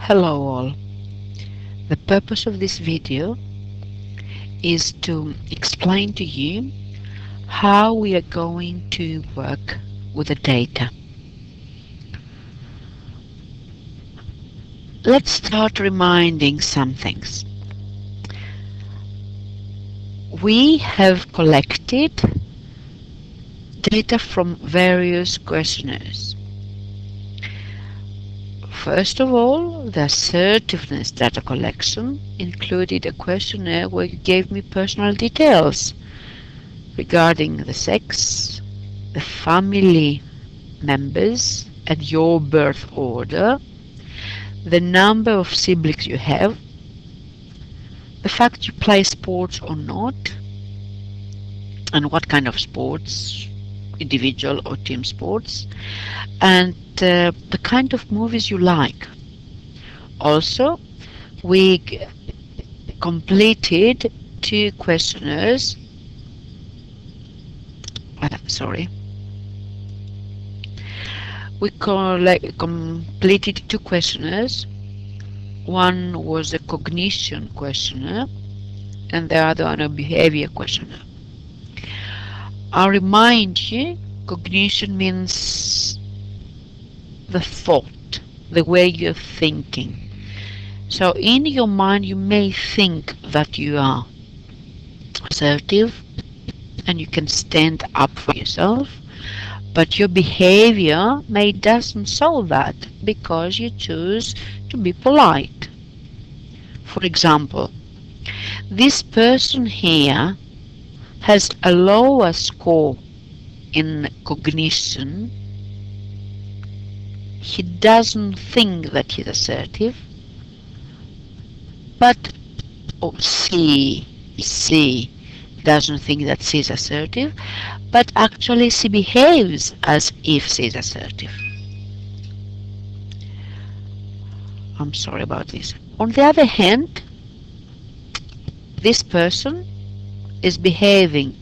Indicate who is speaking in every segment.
Speaker 1: Hello all. The purpose of this video is to explain to you how we are going to work with the data. Let's start reminding some things. We have collected data from various questionnaires. First of all, the assertiveness data collection included a questionnaire where you gave me personal details regarding the sex, the family members and your birth order, the number of siblings you have, the fact you play sports or not, and what kind of sports, individual or team sports, and the kind of movies you like. Also, we completed two questionnaires. We completed two questionnaires. One was a cognition questionnaire and the other one a behavior questionnaire. I'll remind you, cognition means the thought, the way you're thinking. So in your mind you may think that you are assertive and you can stand up for yourself, but your behavior doesn't show that because you choose to be polite. For example, this person here has a lower score in cognition. He doesn't think that he's assertive, but C doesn't think that C is assertive, but actually she behaves as if she is assertive. I'm sorry about this. On the other hand, this person is behaving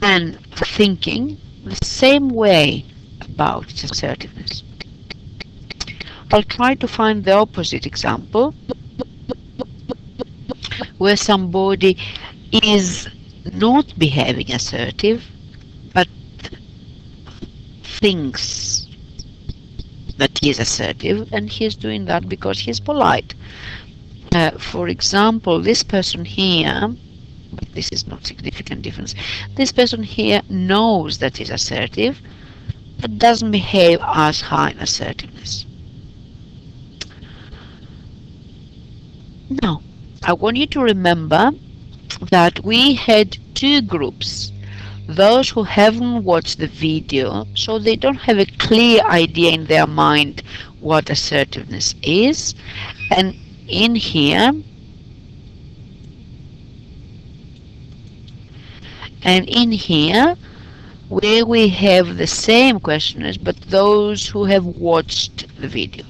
Speaker 1: and thinking the same way about its assertiveness. I'll try to find the opposite example where somebody is not behaving assertive but thinks that he is assertive, and he is doing that because he is polite. For example, this person here, but this is not significant difference, this person here knows that he is assertive but doesn't behave as high in assertiveness. Now, I want you to remember that we had two groups. Those who haven't watched the video, so they don't have a clear idea in their mind what assertiveness is, and in here where we have the same questionnaires but those who have watched the video.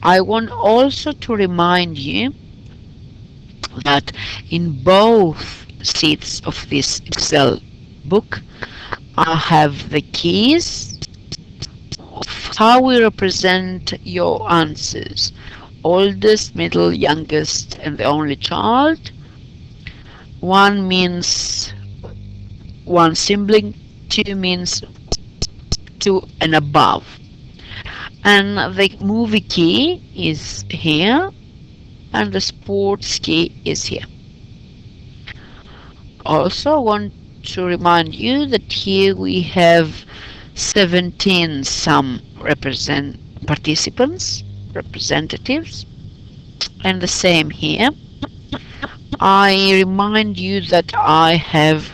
Speaker 1: I want also to remind you that in both sheets of this Excel book I have the keys of how we represent your answers: oldest, middle, youngest, and the only child. One means one sibling, two means two and above. And the movie key is here, and the sports key is here. Also, I want to remind you that here we have 17 representatives, and the same here. I remind you that I have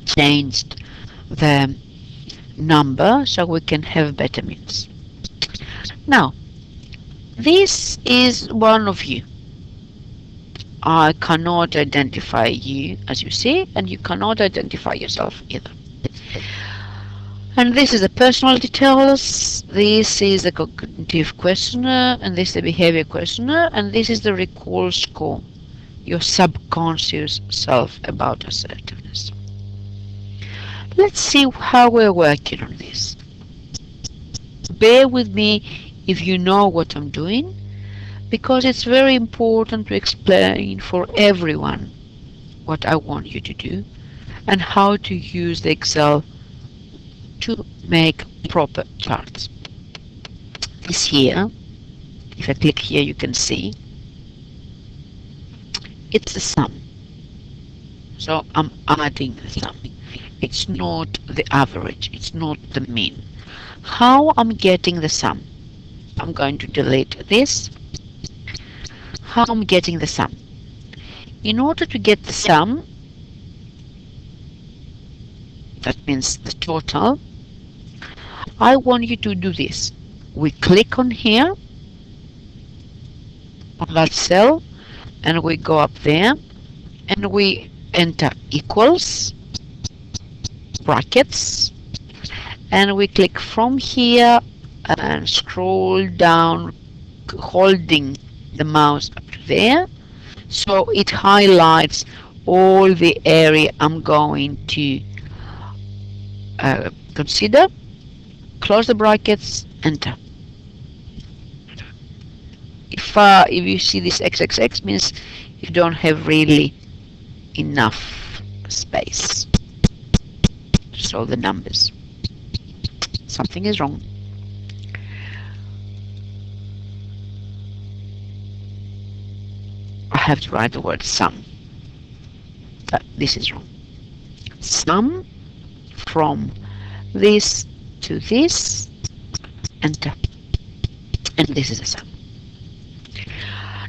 Speaker 1: changed the number so we can have better means. Now, this is one of you. I cannot identify you, as you see, and you cannot identify yourself either. And this is the personal details, this is the cognitive questionnaire, and this is the behavior questionnaire, and this is the recall score, your subconscious self about assertiveness. Let's see how we're working on this. Bear with me if you know what I'm doing, because it's very important to explain for everyone what I want you to do and how to use the Excel to make proper charts. This here, if I click here, you can see it's the sum. So I'm adding the sum. It's not the average. It's not the mean. How I'm getting the sum? I'm going to delete this. How I'm getting the sum? In order to get the sum, that means the total, I want you to do this. We click on here, on that cell, and we go up there, and we enter equals, brackets, and we click from here and scroll down, holding the mouse up to there, so it highlights all the area I'm going to consider. Close the brackets, enter. If you see this XXX, means you don't have really enough space to show the numbers. Something is wrong. I have to write the word sum. This is wrong. Sum from this to this, enter. And this is a sum.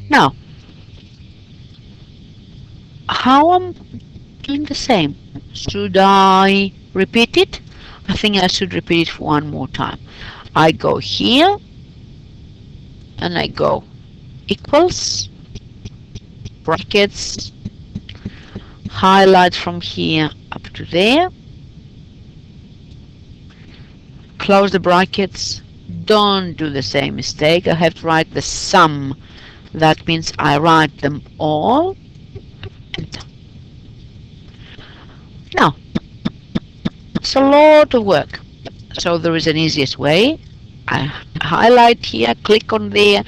Speaker 1: Now, how I'm doing the same? Should I repeat it? I think I should repeat it one more time. I go here and I go equals, brackets, highlight from here up to there, close the brackets. Don't do the same mistake. I have to write the sum. That means I write them all. Enter. Now, it's a lot of work. So there is an easiest way. I highlight here, click on there,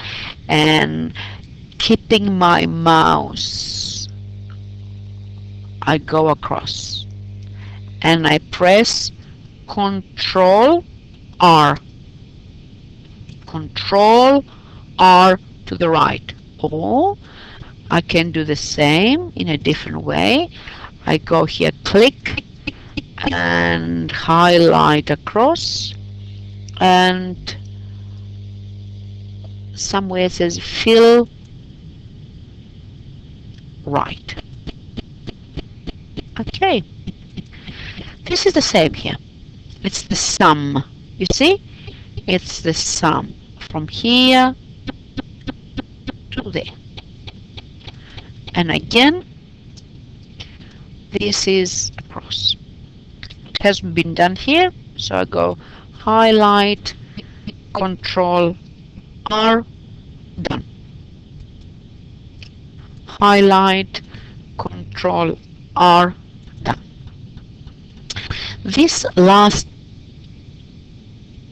Speaker 1: and keeping my mouse, I go across and I press Control R. Control R to the right. Or I can do the same in a different way. I go here, click, and highlight across, and somewhere it says fill right. Okay, this is the same here. It's the sum. You see, it's the sum from here to there. And again, this is across. It hasn't been done here, so I go highlight, Control R, done. Highlight, Control R, done. This last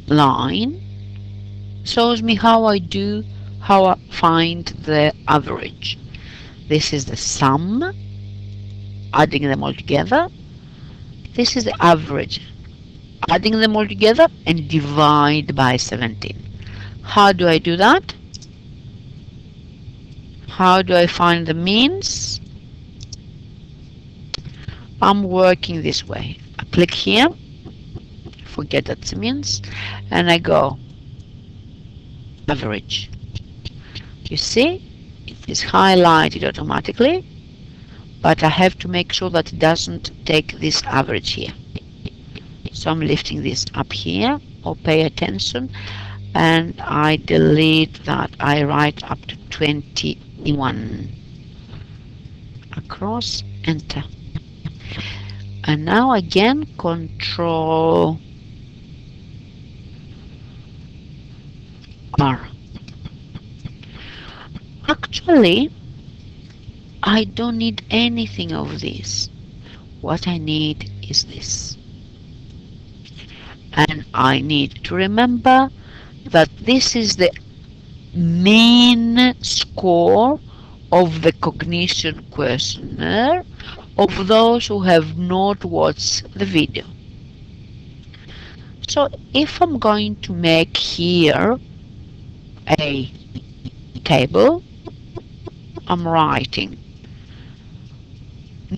Speaker 1: line shows me how I find the average. This is the sum, adding them all together. This is the average, adding them all together and divide by 17. How do I do that? How do I find the means? I'm working this way. I click here, forget that's the means, and I go average. You see, it is highlighted automatically, but I have to make sure that it doesn't take this average here. So I'm lifting this up here, or pay attention, and I delete that. I write up to 21. Across, enter. And now again, Control R. Actually, I don't need anything of this. What I need is this. And I need to remember that this is the mean score of the cognition questionnaire of those who have not watched the video. So if I'm going to make here a table, I'm writing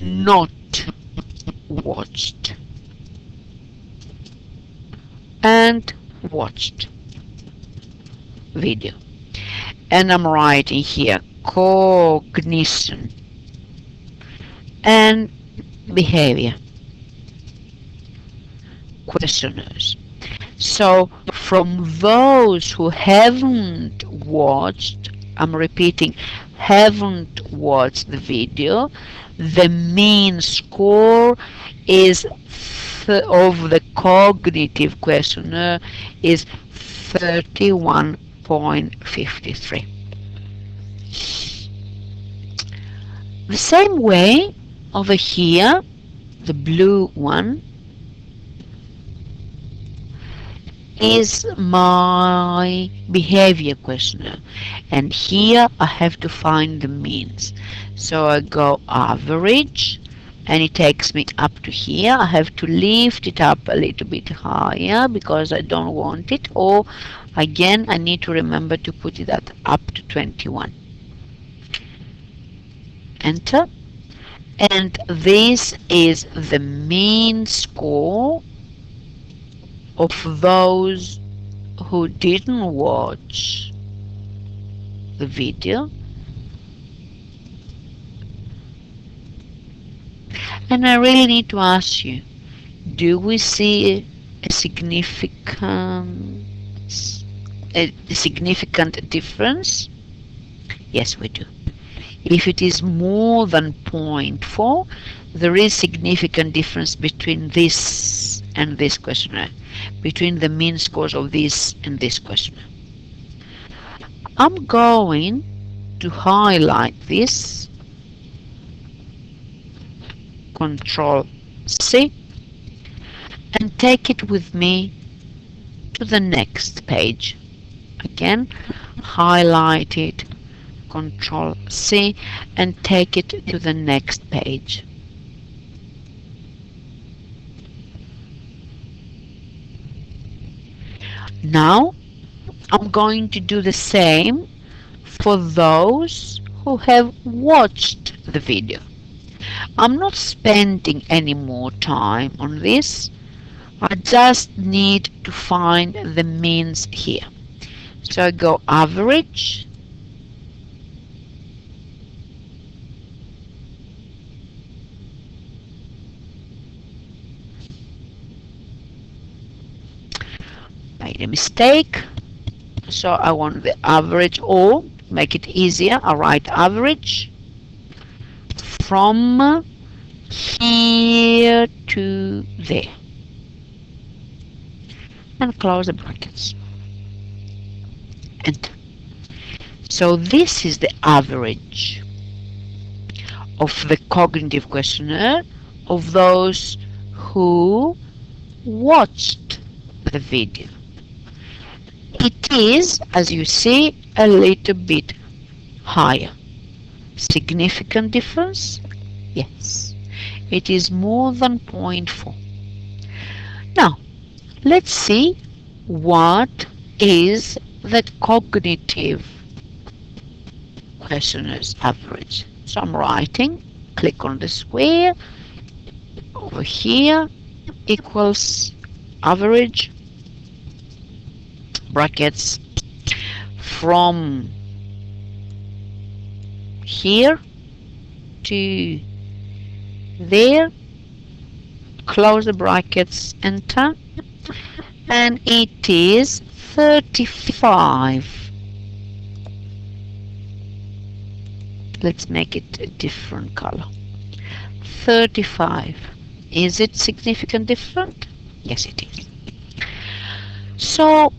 Speaker 1: not watched and watched video, and I'm writing here cognition and behavior questionnaires. So from those who haven't watched, I'm repeating, haven't watched the video, the mean score is of the cognitive questionnaire is 31.53. The same way over here, the blue one is my behavior questionnaire, and here I have to find the means. So I go average, and it takes me up to here. I have to lift it up a little bit higher because I don't want it, or again I need to remember to put it at up to 21. Enter, and this is the mean score of those who didn't watch the video. And I really need to ask you, do we see a significant difference? Yes, we do. If it is more than 0.4, there is significant difference between this and this questionnaire, between the mean scores of this and this questionnaire. I'm going to highlight this, Control C, and take it with me to the next page. Again, highlight it, Control C, and take it to the next page. Now I'm going to do the same for those who have watched the video. I'm not spending any more time on this. I just need to find the means here. So I go average, made a mistake, so I want the average, or make it easier, I write average from here to there and close the brackets. Enter. So this is the average of the cognitive questionnaire of those who watched the video. It is, as you see, a little bit higher. Significant difference? Yes. It is more than 0.4. Now, let's see what is the cognitive questionnaires average. So I'm writing, click on the square, over here, equals average, brackets, from here to there, close the brackets, enter, and it is 35. Let's make it a different color. 35. Is it significant different? Yes, it is. So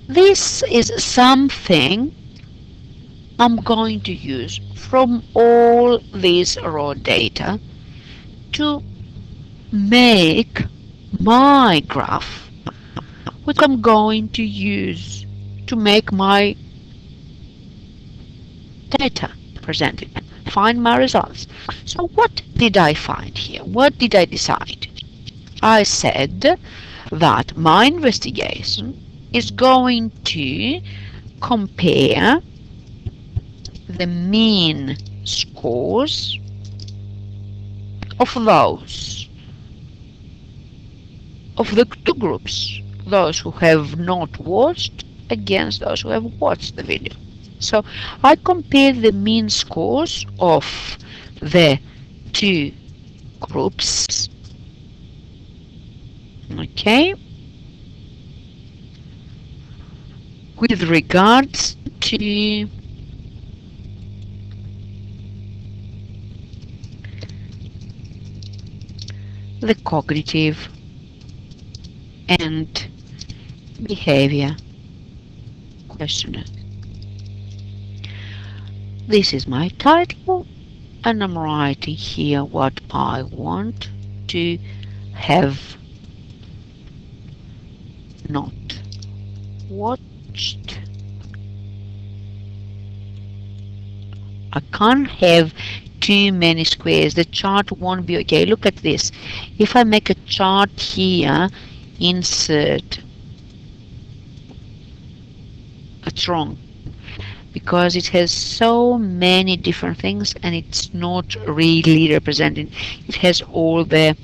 Speaker 1: this is something I'm going to use from all this raw data to make my graph, which I'm going to use to make my data presented, find my results. So what did I find here? What did I decide? I said that my investigation is going to compare the mean scores of the two groups, those who have not watched against those who have watched the video. So I compare the mean scores of the two groups, okay, with regards to the cognitive and behavior questionnaire. This is my title, and I'm writing here what I want to have not watched. I can't have too many squares. The chart won't be okay. Look at this. If I make a chart here, insert, it's wrong because it has so many different things and it's not really representing. It has all the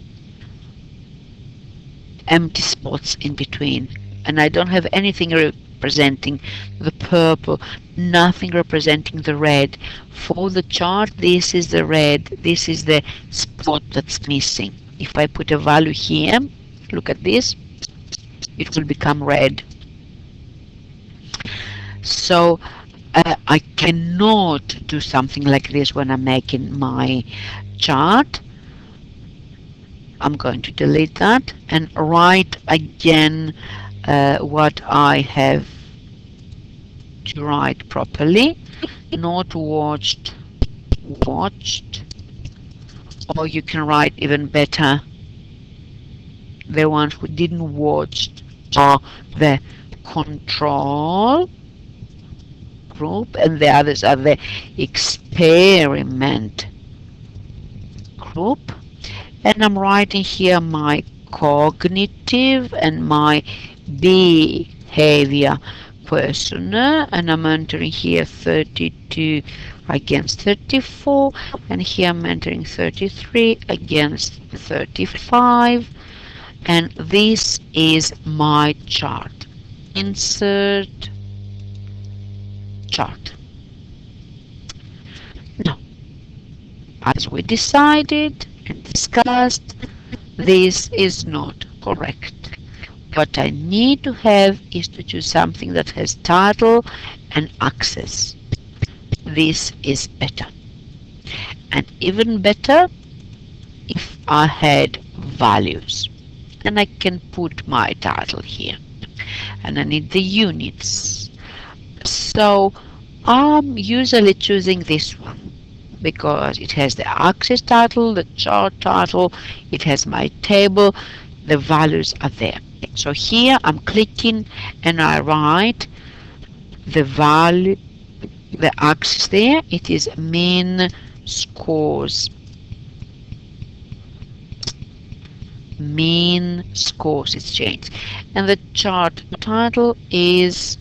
Speaker 1: empty spots in between, and I don't have anything representing the purple, nothing representing the red. For the chart, this is the red, this is the spot that's missing. If I put a value here, look at this, it will become red. So I cannot do something like this when I'm making my chart. I'm going to delete that and write again what I have to write properly. Not watched, watched, or you can write even better, the ones who didn't watch are the control group and the others are the experiment group. And I'm writing here my cognitive and my behavior questionnaire, and I'm entering here 32 against 34, and here I'm entering 33 against 35, and this is my chart. Insert chart. Now, as we decided and discussed, this is not correct. What I need to have is to choose something that has title and axis. This is better. And even better if I had values. And I can put my title here. And I need the units. So I'm usually choosing this one because it has the axis title, the chart title, it has my table, the values are there. So here I'm clicking and I write the value, the axis there, it is mean scores. Mean scores is changed. And the chart title is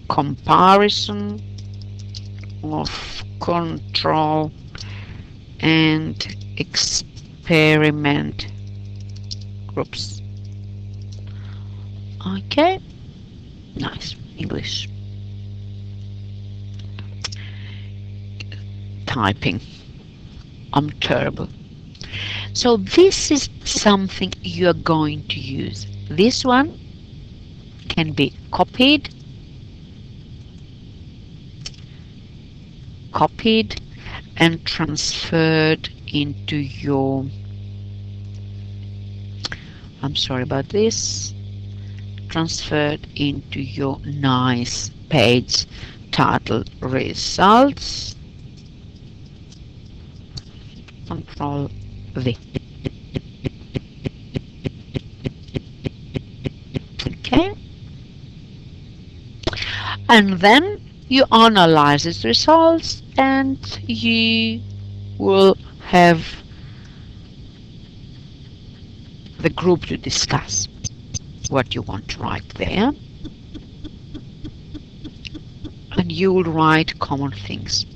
Speaker 1: comparison of control and experiment groups. Okay, nice English. Typing, I'm terrible. So this is something you are going to use. This one can be copied and transferred into your, I'm sorry about this, transferred into your nice page titled results. Control V. And then you analyze its results and you will have the group to discuss what you want to write there, and you will write common things.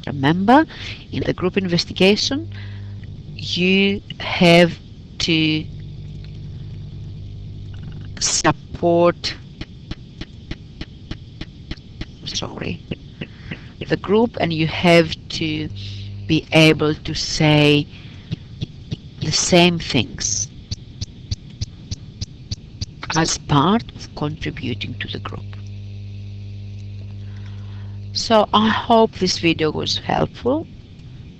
Speaker 1: Remember, in the group investigation, you have to support, the group, and you have to be able to say the same things as part of contributing to the group. So I hope this video was helpful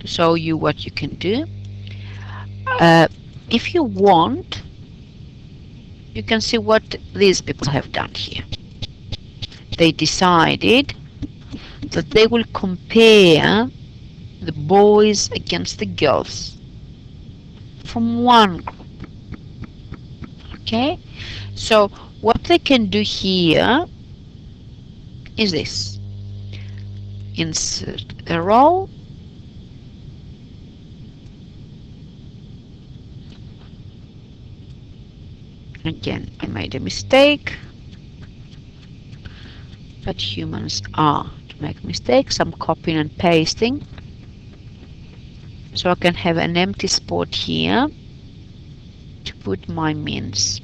Speaker 1: to show you what you can do. If you want, you can see what these people have done here. They decided that they will compare the boys against the girls from one group. Okay, so what they can do here is this: insert a row, again I made a mistake, but humans are to make mistakes. I'm copying and pasting, so I can have an empty spot here to put my means.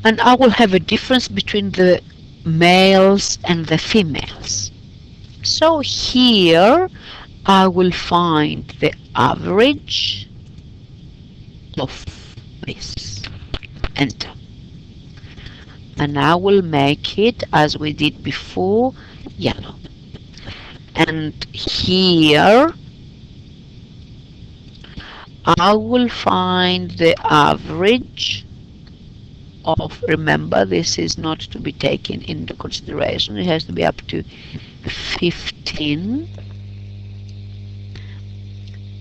Speaker 1: And I will have a difference between the males and the females. So here I will find the average of this. Enter. And I will make it, as we did before, yellow. And here I will find the average of, remember, this is not to be taken into consideration, it has to be up to 15.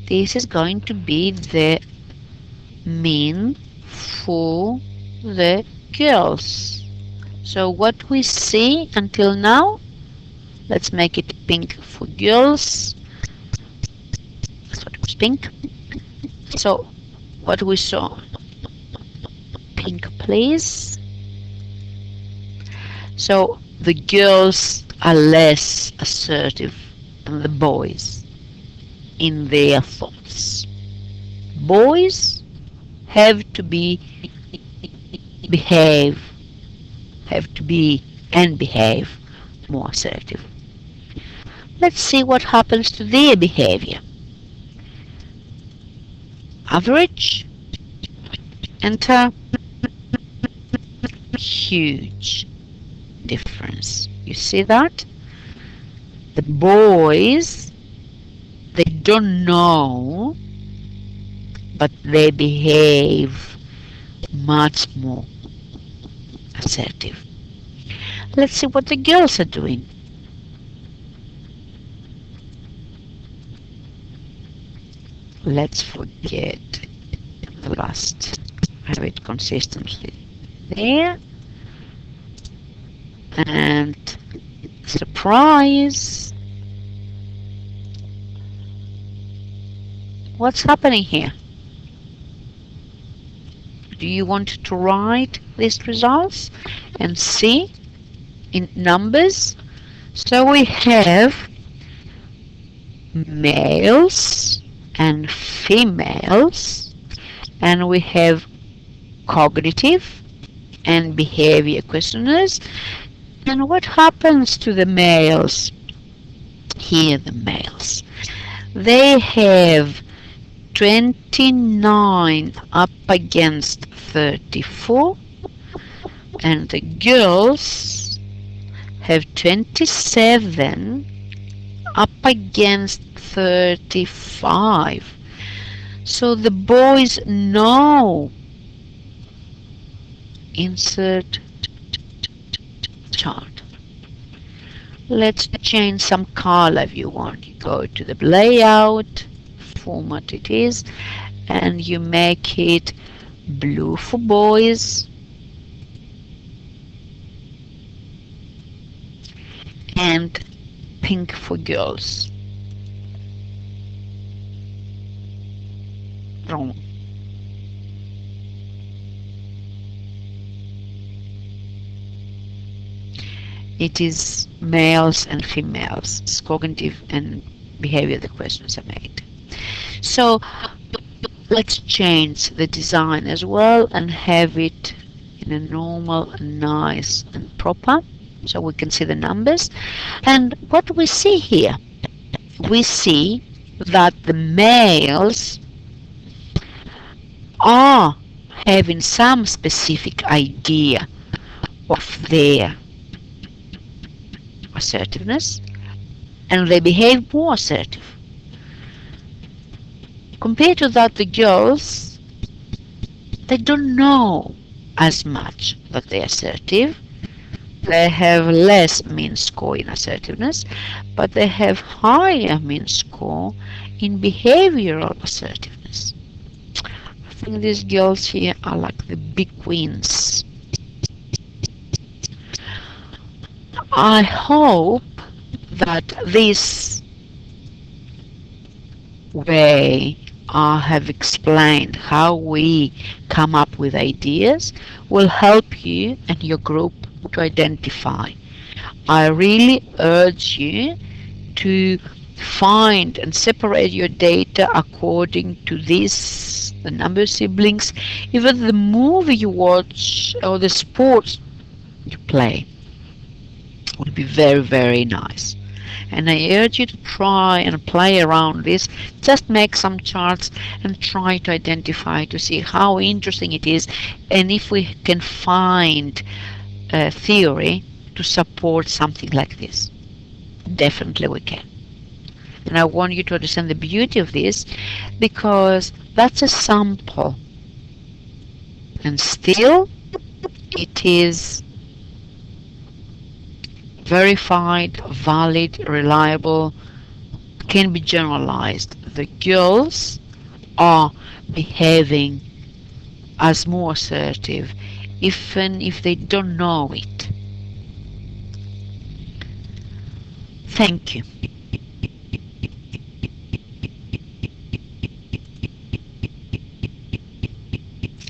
Speaker 1: This is going to be the mean for the girls. So what we see until now, let's make it pink for girls. That's what it was, pink. So what we saw, pink please. So the girls are less assertive than the boys in their thoughts. Boys have to behave more assertive. Let's see what happens to their behavior. Average, enter. Huge difference. You see that? The boys, they don't know, but they behave much more assertive. Let's see what the girls are doing. Let's forget the last. Have it consistently there. And surprise! What's happening here? Do you want to write these results and see in numbers? So we have males and females, and we have cognitive and behavior questionnaires. And what happens to the males? Here the males, they have 29 up against 34, and the girls have 27 up against 35. So the boys know. Insert chart. Let's change some color if you want. You go to the layout, format it is, and you make it blue for boys, and pink for girls. Wrong. It is males and females. It's cognitive and behavior the questions are made. So let's change the design as well and have it in a normal, nice and proper so we can see the numbers. And what we see here, we see that the males are having some specific idea of their assertiveness and they behave more assertive. Compared to that, the girls, they don't know as much that they're assertive. They have less mean score in assertiveness, but they have higher mean score in behavioral assertiveness. I think these girls here are like the big queens. I hope that this way I have explained how we come up with ideas will help you and your group to identify. I really urge you to find and separate your data according to this, the number of siblings, even the movie you watch or the sports you play would be very, very nice. And I urge you to try and play around this. Just make some charts and try to identify to see how interesting it is and if we can find a theory to support something like this. Definitely we can. And I want you to understand the beauty of this because that's a sample. And still it is verified, valid, reliable, can be generalized. The girls are behaving as more assertive, even if they don't know it. Thank you.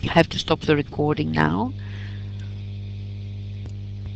Speaker 1: I have to stop the recording now.